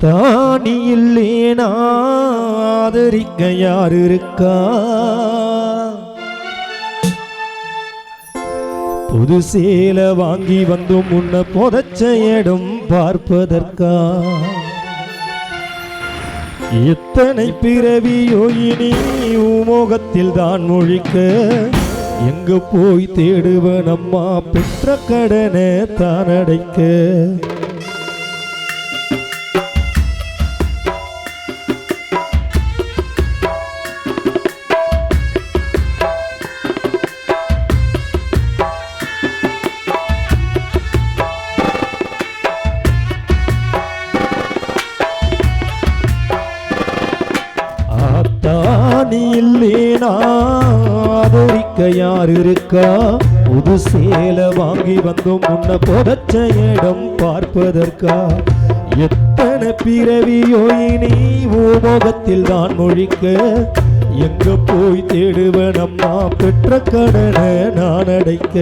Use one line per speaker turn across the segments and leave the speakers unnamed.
ஆத்தாணி இல்லேனா ஆதரிக்க யார் இருக்கா? புது சேல வாங்கி வந்தும் முன்ன புதைச்ச இடம் பார்ப்பதற்கா? எத்தனை பிறவியோ இனி முகத்தில் தான் முழிக்க, எங்க போய் தேடுவன் அம்மா பெற்ற கடனை தான் அடைக்க? ஆத்தாணி இல்லேனா ஆதரிக்க யார் இருக்கா? புது சேல வாங்கி வந்தும் முன்ன புதைச்ச இடம் பார்ப்பதற்கா? எத்தனை பிறவியோ இனி முகத்தில் தான் முழிக்க, எங்க போய் தேடுவன் அம்மா பெற்ற கடனை நான் அடைக்க?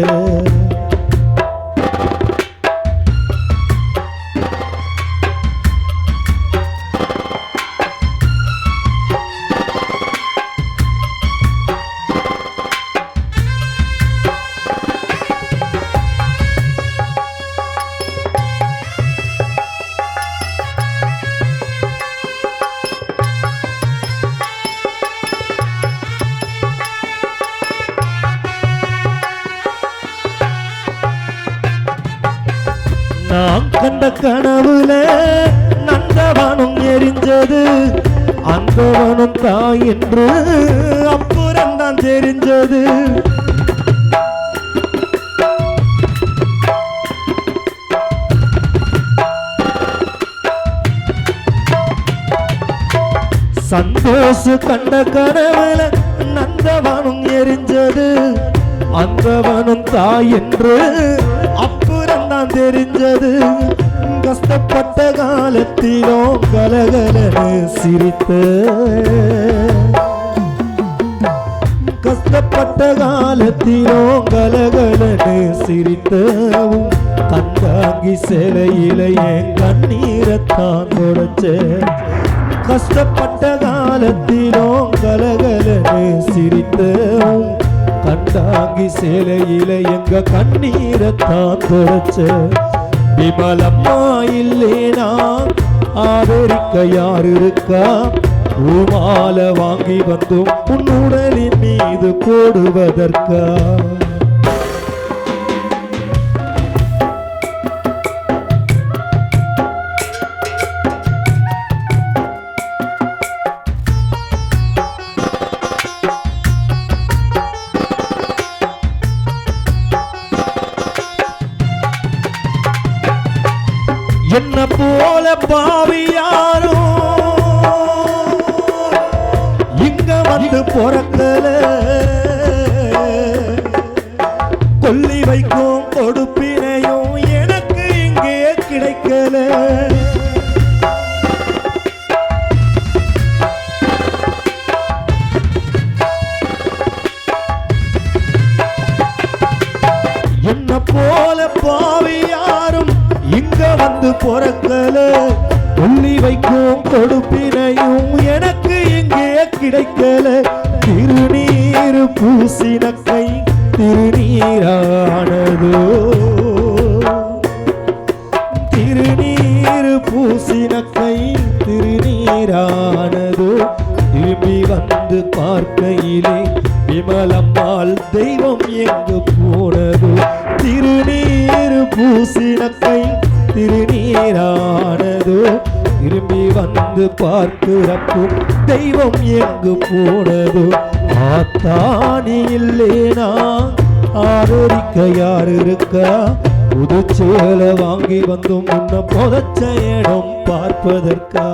நான் கண்ட கனவுல நந்தவனம் எரிஞ்சது, அந்தவனம் தாய் என்று அப்புறம் தான் தெரிஞ்சது. சந்தோஷ கண்ட கனவுல நந்தவனம் எரிஞ்சது, அந்தவனம் தாய் என்று அப்புறம் தான் தெரிஞ்சது. கஷ்டப்பட்ட காலத்திலோ கலகலன்னு சிரித்த, கஷ்டப்பட்ட காலத்திலோ கலகலன்னு சிரித்தவும் கண்டாங்கி சிலையில என் கண்ணீரத்தான் தொடச்ச. கஷ்டப்பட்ட காலத்திலோ கலகலன்னு சிரித்தவும் கண்டாங்கி சேலையில எங்க கண்ணீரத்தான் தொடச்ச. விமலம்மா இல்லேனா ஆதரிக்க யார் இருக்கா? பூமால வாங்கி வந்தும் உன் உடலின் மீது போடுவதற்கா? என்ன போல பாவியாரும் இங்க வந்து பொறக்கல, கொல்லி வைக்கும் கொடுப்பினையும் எனக்கு இங்கே கிடைக்கல. என்ன போல பாவியாரும் இங்க வந்து பொறக்கல, கொல்லி வைக்கும் கொடுப்பினையும் எனக்கு இங்கே கிடைக்கல. திருநீர் பூசின கை திருநீரானதோ, திருநீர் பூசின கை திருநீரானதோ. திரும்பி வந்து பார்க்கையிலே விமலம்மாள் தெய்வம் எங்கு போனதோ? திருநீர் பூசின கை திருநீரானதோ. திரும்பி வந்து பார்க்கிறப்போ தெய்வம் எங்கு போனதோ? ஆத்தாணி இல்லேனா ஆதரிக்க யார் இருக்கா? புது சேல வாங்கி வந்தும் முன்ன புதைச்ச இடம் பார்ப்பதற்கா?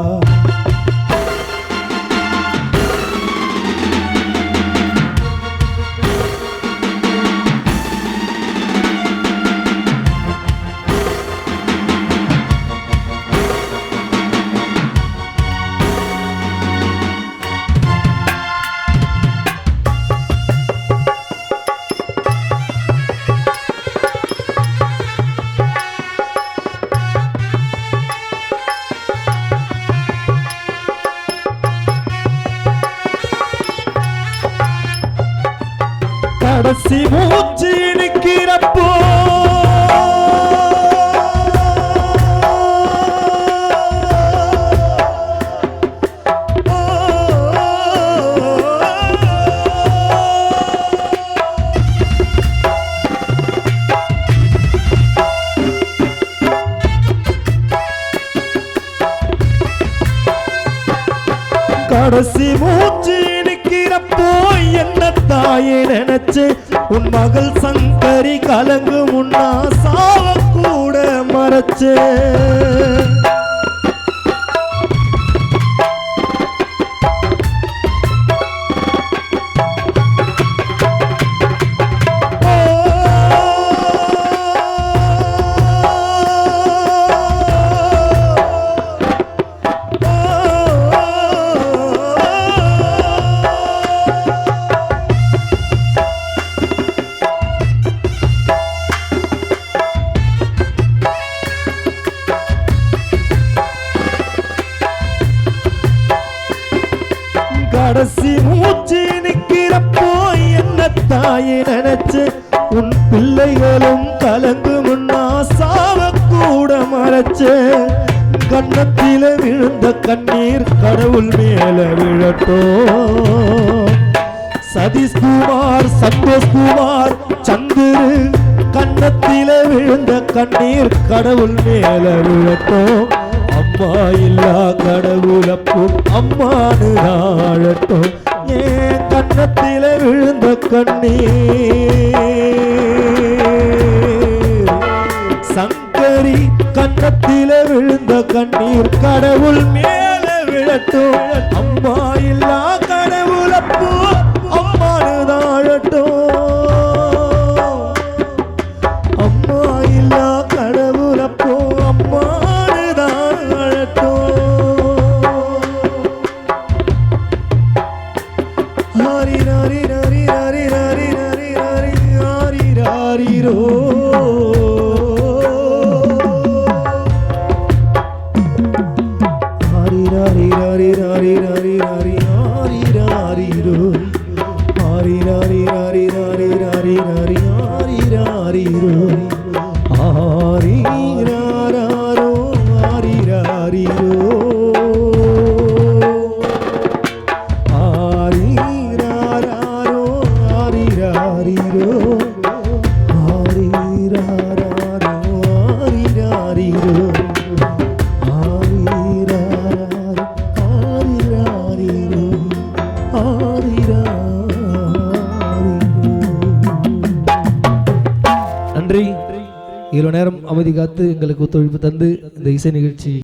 கடைசி மூச்சு நிக்கிறப்போ என்ன தாயே நினைச்சு உன் மகள் சங்கரி கலங்கு முன்னா சாவ கூட மறைச்சு கடைசி மூச்சு நிக்கிறப்போ என்ன தாயே நினைச்சு உன் பிள்ளைகளும் கலங்கு முன்னா சாவ கூட மறைச்சு கன்னத்தில விழுந்த கண்ணீர் கடவுள் மேல விழட்டும் சதீஷ்குமார் சந்தோஷ்குமார் சந்திரு கன்னத்தில விழுந்த கண்ணீர் கடவுள் மேல விழட்டும் அம்மா இல்லா கடவுளப்பும் அம்மானு ஆழட்டும் ஏன் கன்னத்தில விழுந்த கண்ணீர் சங்கரி கன்னத்தில விழுந்த கண்ணீர் கடவுள் மேல விழட்டும் அம்மா இல்லா கடவுளப்பும் அம்மானு ஆழட்டும் அம்மா இல்லா கடவுளப்பும் அம்மா நன்றி. இவ்வளவு நேரம் அமைதி காத்து எங்களுக்கு ஒத்துழைப்பு தந்து இந்த இசை நிகழ்ச்சி